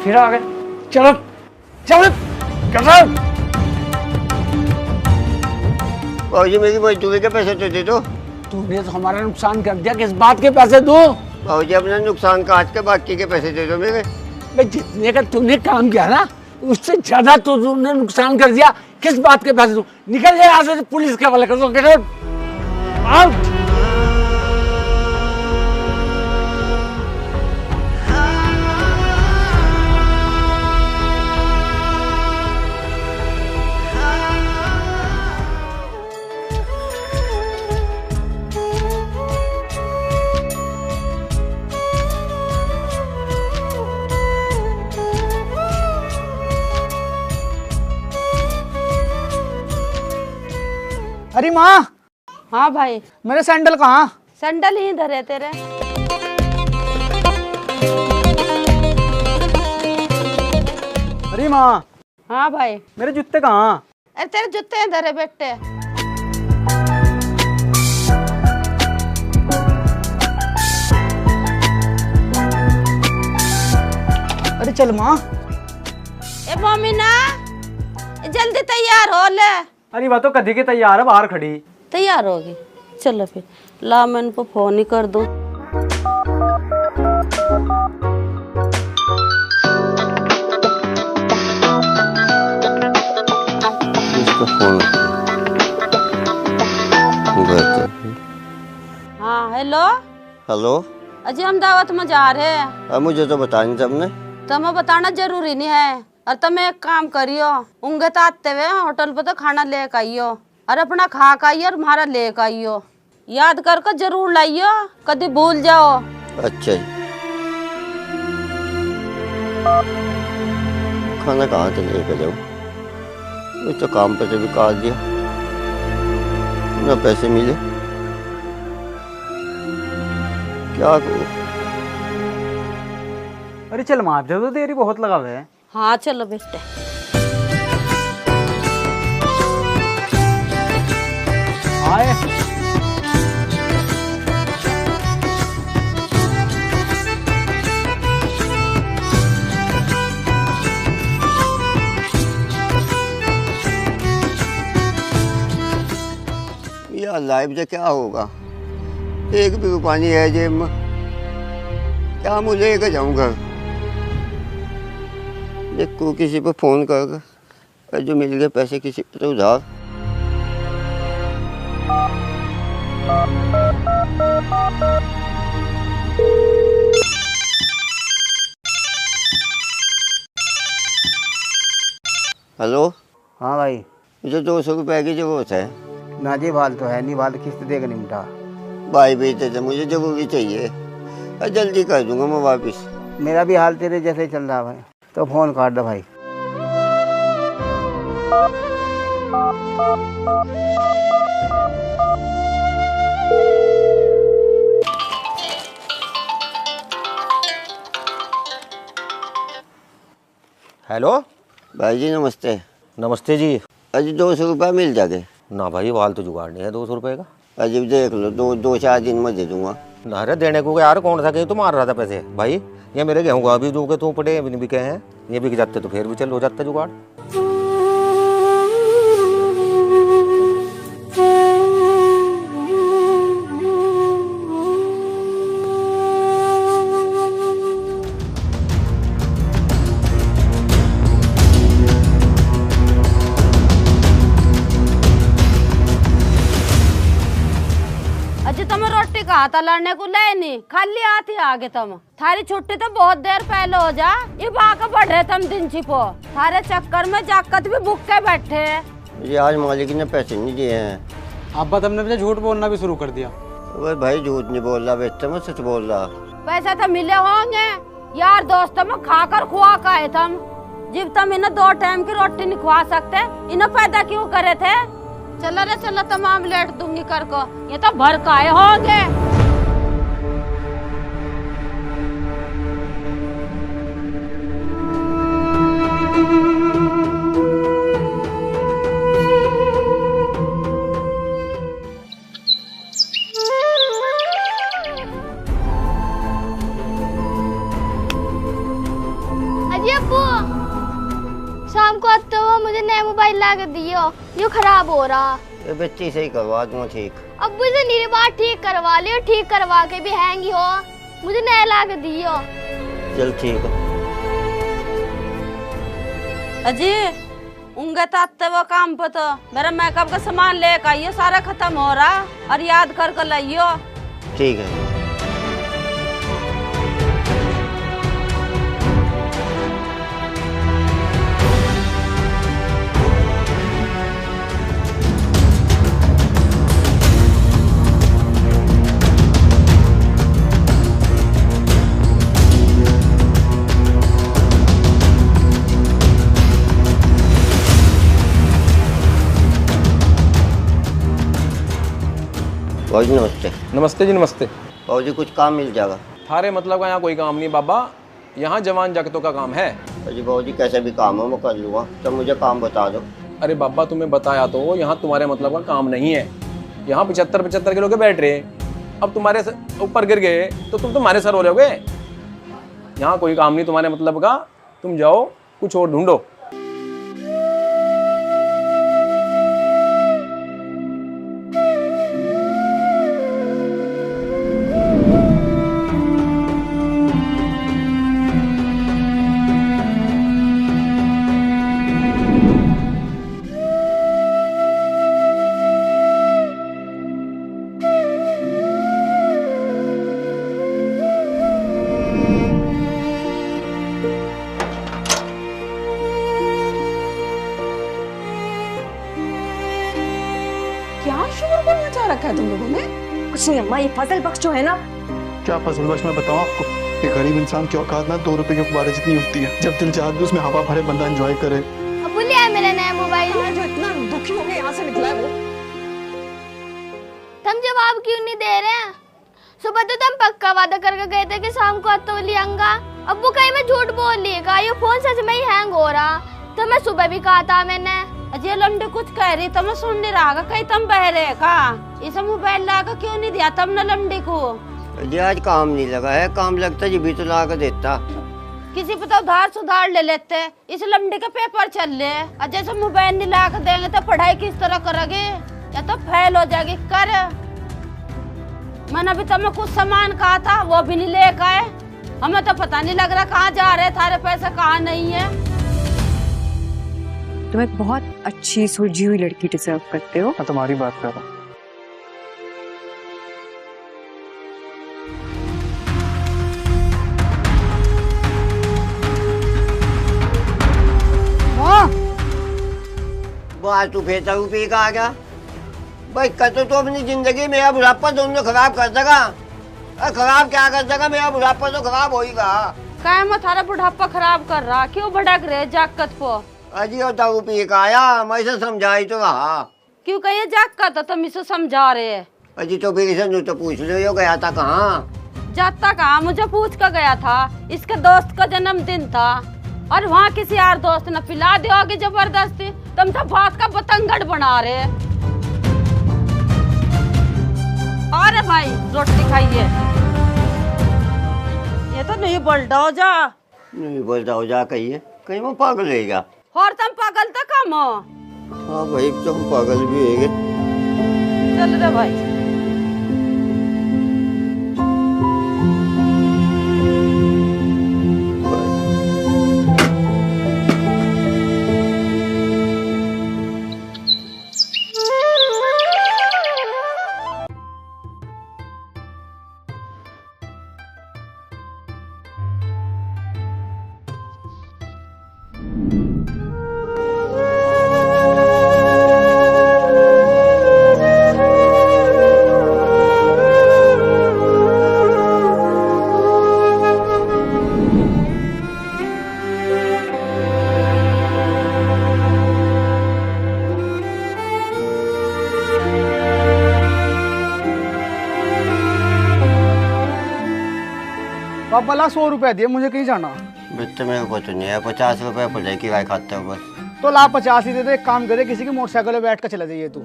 फिर आ गए। चलो चलो कसम। बाबूजी मेरी मजदूरी के पैसे तो दे दो। तूने तो हमारा नुकसान कर दिया, किस बात के पैसे दूं? बाबूजी अपना नुकसान काट के बाकी के पैसे दे दो मेरे। भाई जितने का तूने काम किया ना उससे ज्यादा तो तूने नुकसान कर दिया, किस बात के पैसे दूं? निकल जाए यहाँ से, पुलिस के हवाले कर दो। Get out. अरे माँ, हाँ भाई। मेरे सैंडल कहाँ? सैंडल ही इधर है तेरे। अरे माँ, हाँ भाई। मेरे जूते कहाँ? अरे तेरे जूते इधर है बेटे। अरे चल माँ। ए मम्मी ना, जल्दी तैयार हो ले। अरे वह तो कभी की तैयार है, बाहर खड़ी। तैयार होगी, चलो फिर ला मैं इनको फोन ही कर दूं। इसको फोन। हाँ हेलो। हेलो। अजी हम दावत में जा रहे हैं। अब मुझे तो बता नहीं सबने। तुम्हें बताना जरूरी नहीं है। और तुम एक काम करियो, उंगे तो आते हुए होटल पे तो खाना लेकर आइयो और अपना खा कर आइयो और हमारा लेकर आइयो। याद करके जरूर लाइयो, कभी भूल जाओ। अच्छा जी। खाना कहाँ से लेकर जाऊँ? मैं तो काम पे से भी काट दिया, ना पैसे मिले, क्या करूँ? अरे चल माँ, अब तो देरी बहुत लगा हुआ है। हाँ चलो बेटे। आए। यार लाइफ से क्या होगा? एक भी पानी है जेब में, क्या मुझे लेकर जाऊँ घर? देखो किसी पे फोन कर जो मिल गए पैसे किसी पे तो उधार। हेलो। हाँ भाई। मुझे 200 रुपए की जरूरत है। ना जी, भाल तो है नहीं, भाल किस्त देगा निमटा। भाई बेटे थे, मुझे जरूरी चाहिए और जल्दी कर दूंगा मैं वापस। मेरा भी हाल तेरे जैसे ही चल रहा भाई, तो फोन काट दो भाई। हेलो भाई जी नमस्ते। नमस्ते जी। अजी 200 रुपये मिल जाके? ना भाई, वाल तो जुगाड़ नहीं है 200 रुपये का। अजी देख लो, दो चार दिन में दे दूंगा। ना अरे देने को यार, कौन सा कहीं तो मार रहा था पैसे भाई। ये मेरे गेहूँ अभी जो के तू पड़े अभी नहीं बिके हैं, ये बिक जाते तो फिर भी चल हो जाता जुगाड़। अजी तुम रोटी कहा था लड़ने को ले नहीं, खाली आती आगे तुम। थारी छुट्टी तो बहुत देर पहले हो जा, ये बाका बढ़ रहे तुम दिन छिपो। थारे चक्कर में जाकत भी भूख के बैठे। मुझे आज मालिक ने पैसे नहीं दिए हैं। अब्बा तुमने मुझे झूठ बोलना भी शुरू कर दिया। बस भाई झूठ नहीं बोल रहा बेटा, मैं सच बोल रहा। पैसे तो मिले होंगे यार, दोस्तों में खाकर खुआ का है तुम। जब तुम इन्हें 2 टाइम की रोटी नहीं खुआ सकते, इन्हें पैदा क्यों करे थे? चलो रे चलो, तमाम लेट दूंगी कर को, ये तो भर का आए होंगे। के दियो, यो खराब हो रहा। ये बच्ची से ही करवा दूंगा ठीक। अब्बू से मेरी बात ठीक करवा लियो, ठीक करवा के भी हैंगी हो, मुझे नया ला के दियो। चल ठीक है। अजी उंगे ताते वो काम पे तो मेरा मेकअप का सामान लेकर आइयो, सारा खत्म हो रहा और याद कर लाइयो। ठीक है। भाजी नमस्ते। नमस्ते जी नमस्ते। भाजी कुछ काम मिल जाएगा? थारे मतलब का यहाँ कोई काम नहीं बाबा, यहाँ जवान जगतों का काम है। जी भाजी कैसे भी काम हो मैं कर लूँगा, तो मुझे काम बता दो। अरे बाबा तुम्हें बताया तो यहाँ तुम्हारे मतलब का काम नहीं है। यहाँ 75 किलो के बैठ रहे, अब तुम्हारे ऊपर गिर गए तो तुम तुम्हारे सर हो रहोगे। यहाँ कोई काम नहीं तुम्हारे मतलब का, तुम जाओ कुछ और ढूंढो। क्या शोर मचा रखा है तुम लोगों ने? कुछ नहीं अम्मा, ये फजल बख्श जो है ना। क्या फजल बख्श मैं बताऊं आपको? एक गरीब इंसान की औकात ना 2 रुपए के गुब्बारे जितनी होती है। जब दिल चाहता है उसमें हवा भरे बंदा एंजॉय करे। अब्बू लिया मेरा नया मोबाइल, जो इतना दुखी हो गया यहाँ से निकला है वो। तुम जवाब क्यों नहीं दे रहे हैं? सुबह तो तुम पक्का वादा करके गए थे कि शाम को तो लियांगा। अब्बू कहीं मैं झूठ बोल लिएगा, ये फोन सच में ही हैंग हो रहा। तो मैं सुबह भी कहा था मैंने। अजय लंडे कुछ कह रही तो मैं सुन नहीं रहा, कहीं तुम बहरे का इसे मोबाइल ला के क्यों नहीं दिया तुमने लंडे को? जी आज काम नहीं लगा है, काम लगता जी भी तो ला कर देता। किसी पे तो उधार सुधार ले लेते, इस लंडे के पेपर चल रहे। और जैसे मोबाइल नहीं ला कर देंगे तो पढ़ाई किस तरह करोगे, या तो फेल हो जाएगी। कर मैंने अभी तुम्हें कुछ सामान कहा था वो भी नहीं लेकर आए, हमें तो पता नहीं लग रहा कहाँ जा रहे, थारे पैसे कहाँ नहीं है। तुम एक बहुत अच्छी सुलझी हुई लड़की डिजर्व करते हो। मैं तुम्हारी बात कर रहा हूँ। बात तू फेंचा पी का आ गया भाई। कतो तो अपनी जिंदगी मेरा बुढ़ापा तुमने खराब कर देगा। खराब क्या कर देगा, मेरा बुढ़ापा तो खराब होगा। क्या मैं थारा बुढ़ापा खराब कर रहा, क्यों भड़क रहे जाकत को? अजी और दारू पी का आया, मैं इसे समझाई तो रहा। क्यों कहिए जाकत, तुम इसे समझा रहे? अजी तो फिर इसे तो पूछ लो, यो गया था कहाँ? जाता कहाँ, मुझे पूछ कर गया था। इसके दोस्त का जन्मदिन था और वहाँ किसी यार दोस्त ने पिला दिया होगी जबरदस्ती। तुम तो बात का बतंगड़ बना रहे। अरे भाई रोटी खाइए। ये तो नहीं बोलता हो जा, नहीं बोलता हो जा, कहिए कहीं वो पागल रहेगा। और तुम पागल तो कम हो। हाँ भाई तुम पागल भी है। चल रे भाई। अब भला 100 रुपए दिए, मुझे कहीं जाना। बच्चे मेरे को तो नहीं है, 50 रुपए पड़े किराए खाते हो बस। तो ला 50 ही दे दो। एक काम करे, किसी की मोटरसाइकिल में बैठ कर चला जाइए तू।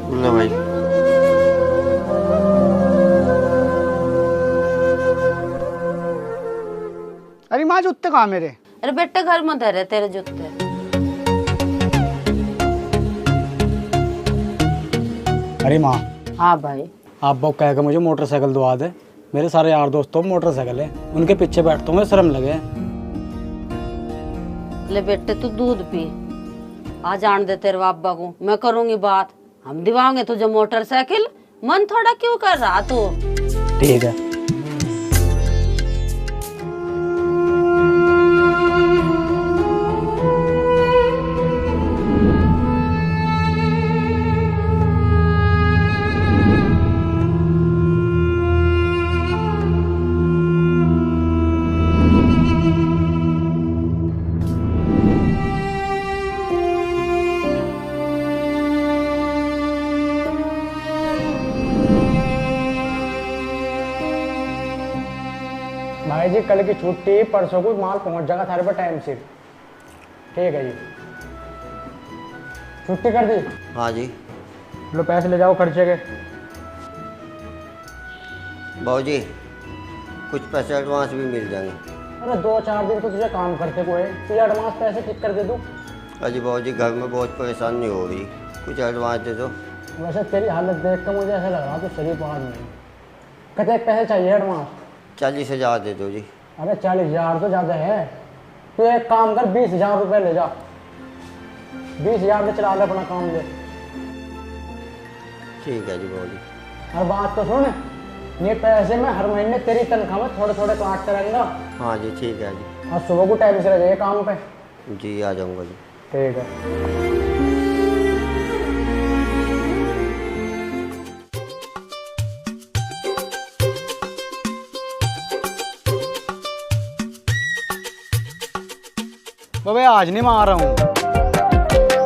बोलो भाई। अरे माँ जुत्ते कहाँ मेरे? अरे बेटे घर में धरे तेरे जूते। अरे माँ, हाँ भाई। आप वो कह के मुझे मोटरसाइकिल दवा दे। मेरे सारे यार दोस्तों मोटरसाइकिल है, उनके पीछे बैठता हूँ, शर्म लगे। ले बेटे तू दूध पी, आ जान दे तेरे बाबा को, मैं करूंगी बात, हम दिवाओगे तुझे मोटरसाइकिल। मन थोड़ा क्यों कर रहा तू? ठीक है। भाई जी कल की छुट्टी, परसों को माल पहुंच जाएगा थारे पर टाइम से। ठीक है जी, छुट्टी कर दी। हाँ जी। लो पैसे ले जाओ खर्चे के। बाबूजी कुछ पैसे एडवांस भी मिल जाएंगे। अरे 2-4 दिन तो तुझे काम करते को है, तुझे एडवांस पैसे ठीक कर दे दूँ। अजी बाबूजी घर में बहुत परेशानी हो रही, कुछ एडवांस दे दो। वैसे तेरी हालत देख कर मुझे ऐसा लग रहा तो शरीफ आदमी नहीं। कितने पैसे चाहिए एडवांस? 40,000 दे दो जी। अरे 40,000 तो ज़्यादा है, तू एक काम कर 20,000 रुपये ले जा। 20,000 में चला ले अपना काम ले। ठीक है जी बाबूजी। और बात तो सुन, ये पैसे मैं हर महीने तेरी तनख्वाह में थोड़े थोड़े काट करेंगे। हाँ जी ठीक है जी। और सुबह को टाइम से रह जाइए काम पे। जी आ जाऊँगा जी। ठीक है। बाबा आज नहीं मार रहा हूँ।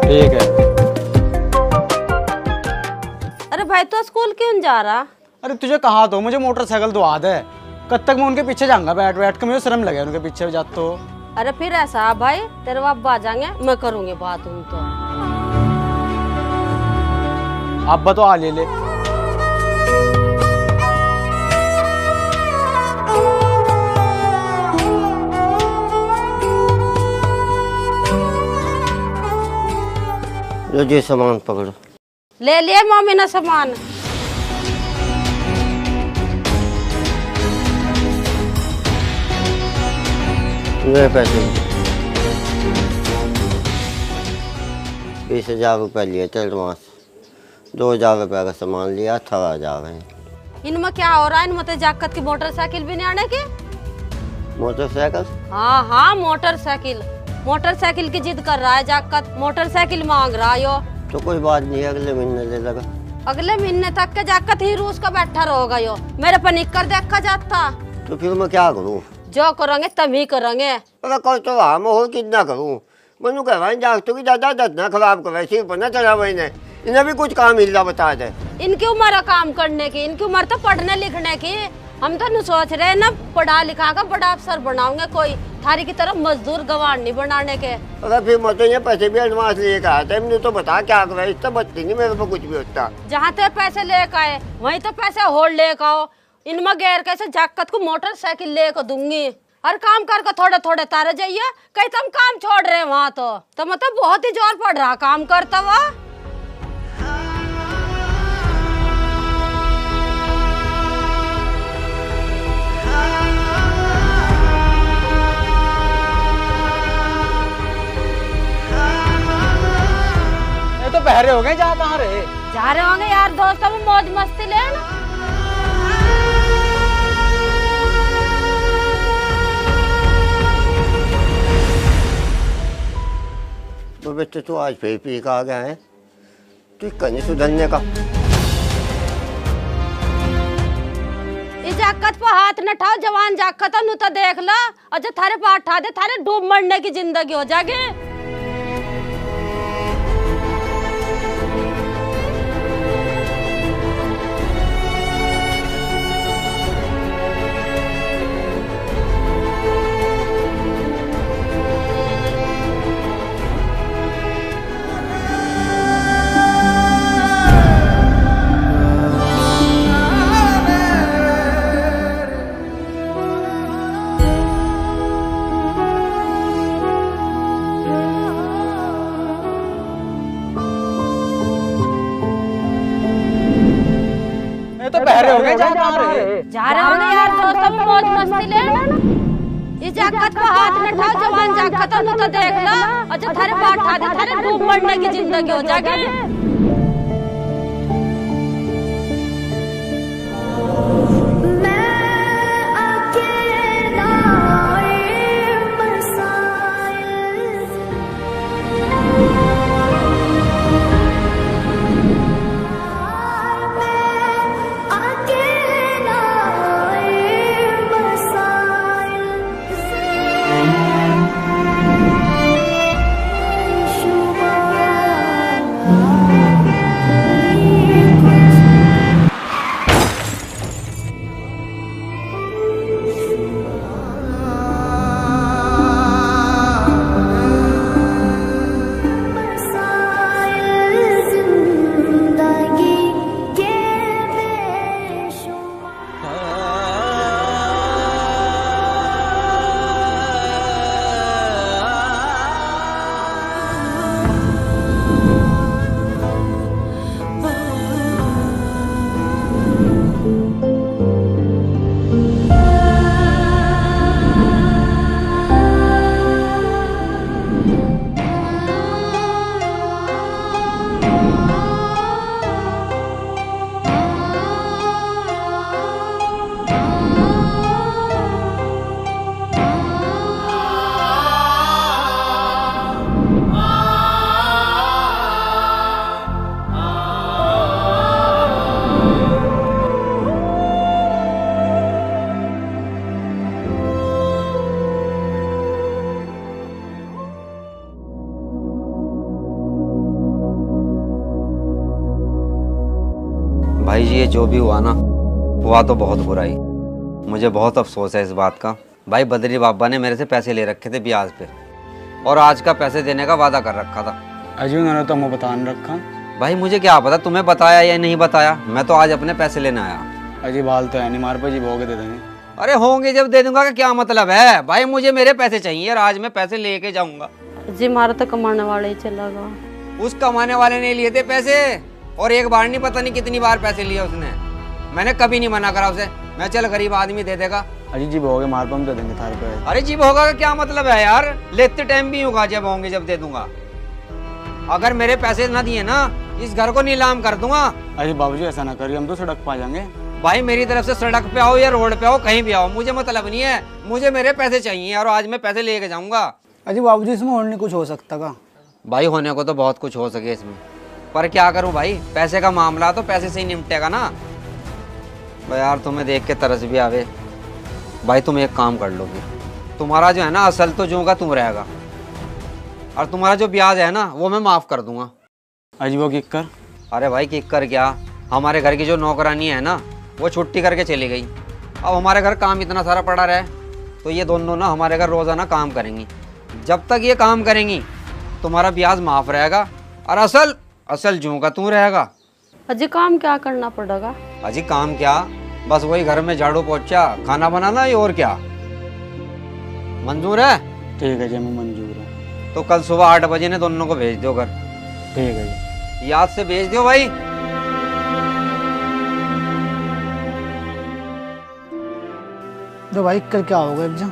ठीक है। अरे भाई तो स्कूल क्यों जा रहा? अरे तुझे कहा तो मुझे मोटरसाइकिल दवा दे, कब तक मैं उनके पीछे जाऊंगा बैठ बैठ के, मुझे शर्म लगे उनके पीछे जाते तो। अरे फिर ऐसा भाई, तेरे बाप आ जाएंगे, मैं करूंगी बात उनको। अब्बा तो आ ले ले। लो जी सामान पकड़ो। ले लिए मम्मी ने सामान। ये पैसे 20,000 रुपये लिए थे एडवांस, 2,000 रुपये का सामान लिया, 18,000 है। इनमें क्या हो रहा है? इनमें तो जाकत की मोटरसाइकिल भी नहीं आने की। मोटरसाइकिल? हाँ हाँ मोटरसाइकिल, मोटरसाइकिल की जिद कर रहा है जाकत, मोटरसाइकिल मांग रहा है यो। तो कोई बात नहीं, अगले महीने ले लगा। अगले महीने तक के जाकत ही रूस का बैठा रहोगा यो, मेरे पर निकर देखा जाता। तो फिर मैं क्या करूँ? जो करेंगे तब ही करेंगे। अगर कोई तो हम हो कितना करूँ, मनु कहवा जागतों की दादा दतना खराब कर सिर पर न चढ़ा हुआ इन्हें, इन्हें भी कुछ काम हिलना बता दे। इनकी उम्र है काम करने की, इनकी उम्र तो पढ़ने लिखने की। हम तो नहीं सोच रहे ना पढ़ा लिखा का बड़ा अफसर बनाऊंगे, कोई थारी की तरफ मजदूर गवार नहीं बनाने के। अगर फिर मैं तो ये पैसे भी एडवांस लेके आया था, मैंने तो बता क्या कर इतना बचती नहीं मेरे को कुछ भी होता। जहाँ ते पैसे लेकर आए वहीं तो पैसे होड़ लेकर आओ। इनमें गैर कैसे जाकत को मोटरसाइकिल लेकर दूंगी। हर काम कर थोड़े थोड़े तारे जाइए, कहीं तुम काम छोड़ रहे वहाँ तो मतलब बहुत ही जोर पड़ रहा काम करता हुआ। ये तो पहरे हो गए, जा कहाँ रहे? जा रहे होंगे यार दोस्तों में मौज मस्ती लेना। तो बेटे तू आज फिर पी का आ गया है, तू कहीं सुधरने का। इस जाकत पर हाथ न उठाओ, जवान जाकत नु तो देख ला, और जो थारे पर उठा दे थारे डूब मरने की जिंदगी हो जाएगी। रहे हो जा जा रहे जा रहे होंगे यार दोस्तों में मौज मस्ती ले। इस जाकत को हाथ में उठाओ, जवान जाकत हो तो देख लो, और जो थारे पाठ था दे थारे डूब मरने की जिंदगी हो जाएगी। भाई जी ये जो भी हुआ ना, हुआ तो बहुत बुरा ही। मुझे बहुत अफसोस है इस बात का। भाई बद्री बाबा ने मेरे से पैसे ले रखे थे ब्याज पे, और आज का पैसे देने का वादा कर रखा था। अजी उन्होंने तो मुँह बता रखा। भाई मुझे क्या पता तुम्हें बताया या नहीं बताया, मैं तो आज अपने पैसे लेने आया। अजी बाल तो है नहीं, मार पे जी भोगे दे देंगे। अरे होंगे जब दे दूंगा, का क्या मतलब है। भाई मुझे मेरे पैसे चाहिए और आज मैं पैसे लेके जाऊंगा। जी मारा तो कमाने वाले ही चला गया। उस कमाने वाले ने लिए थे पैसे, और एक बार नहीं पता नहीं कितनी बार पैसे लिए उसने। मैंने कभी नहीं मना करा उसे, मैं चल गरीब आदमी दे देगा। अजी जी भोगे मार पे हम दे देंगे थारे पे। अरे जी होगा का क्या मतलब है यार, लेते टाइम भी होगा, जब होंगे जब दे दूंगा। अगर मेरे पैसे ना दिए ना, इस घर को नीलाम कर दूंगा। अजी बाबूजी ऐसा ना करिए, हम तो सड़क पे आ जाएंगे। भाई मेरी तरफ से सड़क पे आओ या रोड पे आओ, कहीं भी आओ, मुझे मतलब नहीं है। मुझे मेरे पैसे चाहिए और आज मैं पैसे लेके जाऊंगा। अजी बाबूजी इसमें और नहीं कुछ हो सकता का? भाई होने को तो बहुत कुछ हो सके इसमें, पर क्या करूं भाई, पैसे का मामला तो पैसे से ही निपटेगा ना। भाई यार तुम्हें देख के तरस भी आवे। भाई तुम एक काम कर लोगे, तुम्हारा जो है ना असल तो जो का तुम रहेगा, और तुम्हारा जो ब्याज है ना वो मैं माफ कर दूंगा। अजी वो किक कर। अरे भाई किक कर क्या, हमारे घर की जो नौकरानी है ना वो छुट्टी करके चली गई। अब हमारे घर काम इतना सारा पड़ा रहे, तो ये दोनों ना हमारे घर रोजाना काम करेंगी। जब तक ये काम करेंगी तुम्हारा ब्याज माफ रहेगा, और असल जूं का तू रहेगा। अजी काम क्या करना पड़ेगा? अजी काम क्या, बस वही घर में झाड़ू पोछा खाना बनाना ही, और क्या। मंजूर है? ठीक है जी मैं मंजूर है। तो कल सुबह 8 बजे ने दोनों को भेज दो घर। ठीक है जी, याद से भेज दो भाई। तो भाई कल क्या होगा एग्जाम?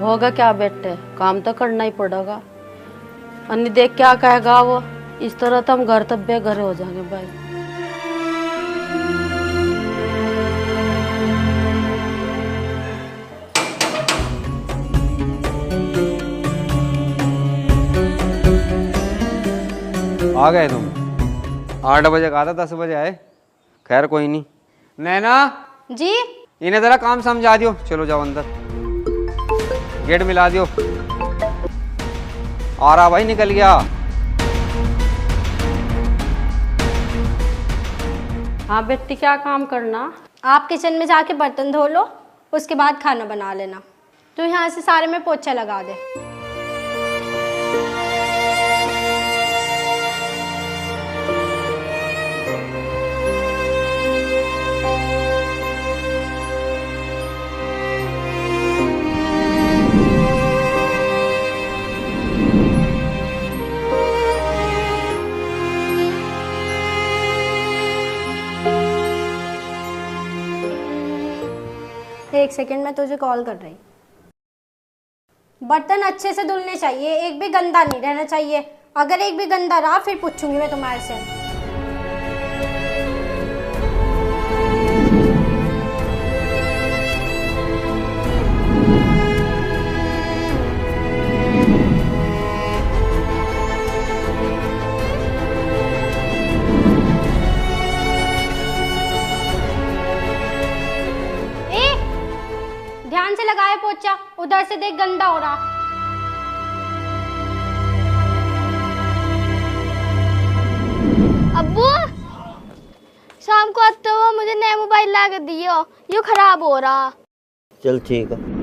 होगा क्या बेटे, काम तो करना ही पड़ेगा। अन्नी देख क्या कहेगा वो, इस तरह तो हम घर तब बेघर हो जाएंगे भाई। आ गए तुम? 8 बजे कहा था, 10 बजे आए। खैर कोई नहीं। नैना जी इन्हें जरा काम समझा दियो। चलो जाओ अंदर, गेट मिला दियो। आ रहा भाई, निकल गया। हाँ बेटी क्या काम करना? आप किचन में जाके बर्तन धो लो, उसके बाद खाना बना लेना। तो यहाँ से सारे में पोछा लगा दे। एक सेकंड में तुझे कॉल कर रही। बर्तन अच्छे से धुलने चाहिए, एक भी गंदा नहीं रहना चाहिए। अगर एक भी गंदा रहा फिर पूछूंगी मैं तुम्हारे से। ध्यान से लगाए पोछा, उधर से देख गंदा हो रहा। अब्बू शाम को आते हो मुझे नया मोबाइल ला के दियो, ये खराब हो रहा। चल ठीक है।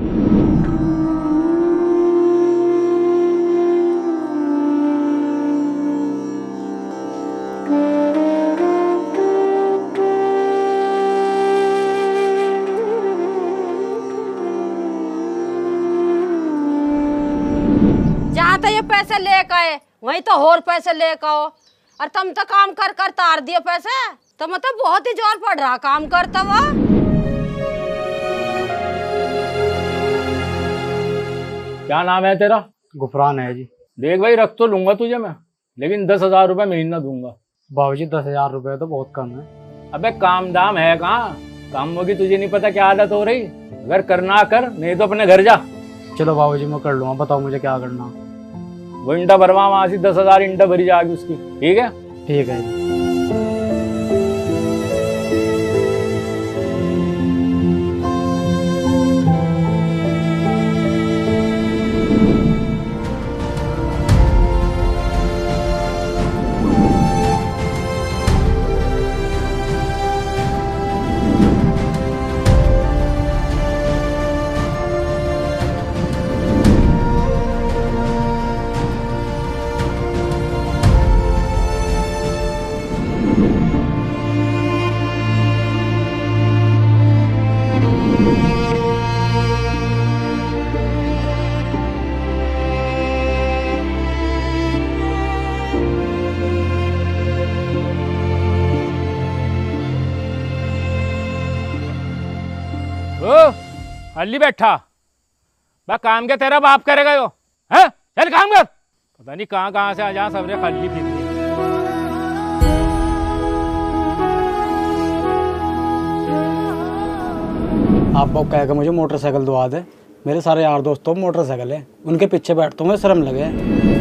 जहाँ तो ये पैसे लेके आए वहीं तो और पैसे लेके आओ। और तुम तो काम कर कर तार दिए पैसे, तो मतलब बहुत ही जोर पड़ रहा काम करता हुआ। क्या नाम है तेरा? गुफरान है जी। देख भाई, रख तो लूंगा तुझे मैं, लेकिन 10,000 रुपये महीना दूंगा। बाबूजी 10,000 रुपये तो बहुत कम है। अबे काम दाम है कहाँ? कामों की तुझे नहीं पता क्या आदत हो रही? अगर करना कर, नहीं तो अपने घर जा। चलो बाबूजी मैं कर लूंगा, बताओ मुझे क्या करना। वो इंटा भरवा, वहां से 10,000 इंटा भरी जाएगी उसकी। ठीक है? ठीक है जी। अल्ली बैठा बा, काम क्या तेरा बाप करेगा यो है? चल काम कर। पता नहीं कहाँ कहाँ से आ जा सबरे खाली फिर। आप बाप कहेगा मुझे मोटरसाइकिल दवा दे। मेरे सारे यार दोस्तों मोटरसाइकिल है, उनके पीछे बैठता हूँ, शर्म लगे।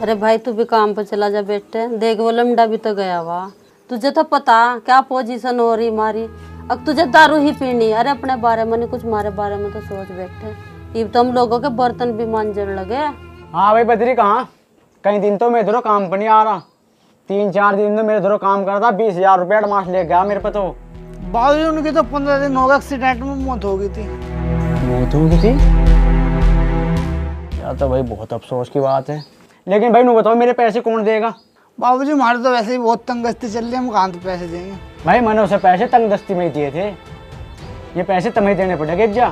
अरे भाई तू भी काम पर चला जा बेटे, देख वो लमडा भी तो गया हुआ। तुझे तो पता क्या पोजीशन हो रही हमारी। अब तुझे दारू ही पीनी। अरे अपने बारे में नहीं, कुछ हमारे बारे में तो सोच बैठे। ये तो हम लोगों के बर्तन भी मांजने लगे। हाँ भाई बदरी कहाँ? कई दिन तो मैं इधरों काम पर नहीं आ रहा, 3-4 दिन तो मेरे इधरों काम करता। 20,000 रुपये एडवांस ले गया मेरे पे। तो बाबूजी उनकी तो 15 दिन हो गए, एक्सीडेंट में मौत हो गई थी। मौत हो गई थी? यार तो भाई बहुत अफसोस की बात है। लेकिन भाई नू बताओ मेरे पैसे कौन देगा? बाबूजी हमारे तो वैसे ही बहुत तंगदस्ती चल रही है, हम कहाँ से पैसे देंगे? भाई मैंने उसे पैसे तंगदस्ती में ही दिए थे, ये पैसे तुम्हें देने पड़ेंगे। जा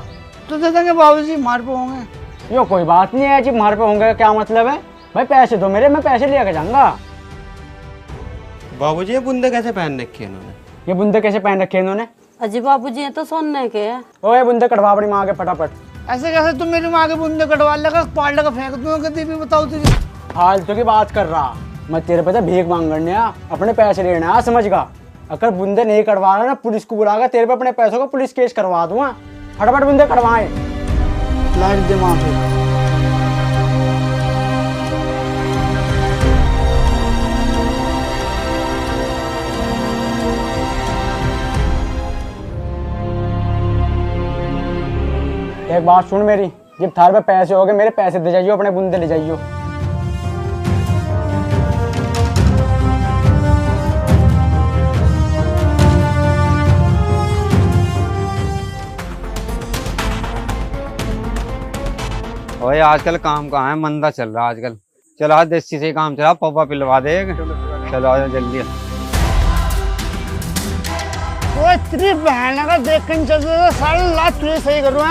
तो दे देंगे बाबूजी, हमारे पे होंगे। यो कोई बात नहीं है जी, हमारे पे होंगे क्या मतलब है? भाई पैसे दो मेरे, मैं पैसे लेकर जाऊंगा। बाबूजी ये बुंदे कैसे पहन रखे इन्होंने? ये बुंदे कैसे पहन रखे इन्होंने? अजी बाबूजी ये तो सोने के है। ओए बुंदे कटवा अपनी माँ के फटाफट। ऐसे कैसे तुम मेरी माँ के बुंदे कटवा लेगा, पाड़ लगा फेंक दूंगा। कभी भी बताओ तुझे फालतू की बात कर रहा, मैं तेरे पे तो भीख मांगने आ, अपने पैसे लेने आ, समझ गा। अगर बुंदे नहीं कटवा रहा ना, पुलिस को बुलाकर तेरे पे अपने पैसों का पुलिस केस करवा दूंगा। फटाफट बुंदे कटवाए। लाइट दिमाग है। एक बात सुन मेरी, जब थार पे पैसे हो गए मेरे पैसे दे जाइयो, अपने बुंदे ले जाइयो। ओए आजकल काम कहाँ है, मंदा चल रहा आजकल। चलो आज देसी से ही काम चला, पौवा पिलवा दे। चलो आ जाओ जल्दी। वो इतनी बहन का देख कर चल रहा, सारी लात तुझे सही करूँ।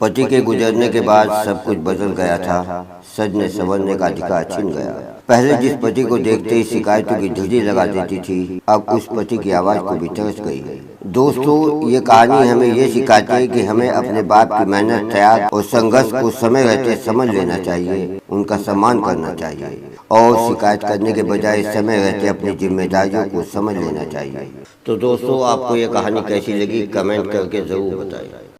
पति के गुजरने के बाद सब कुछ बदल गया था। सजने संवरने का अधिकार छिन गया। पहले जिस पति को देखते ही शिकायतों की झुर्री लगा देती थी, अब उस पति की आवाज को भी तरस गई। दोस्तों, ये कहानी हमें ये सिखाती है कि हमें अपने बाप की मेहनत, त्याग और संघर्ष को समय रहते समझ लेना चाहिए, उनका सम्मान करना चाहिए और शिकायत करने के बजाय समय रहते अपनी जिम्मेदारियों को समझ लेना चाहिए। तो दोस्तों, आपको ये कहानी कैसी लगी कमेंट करके जरूर बताएं।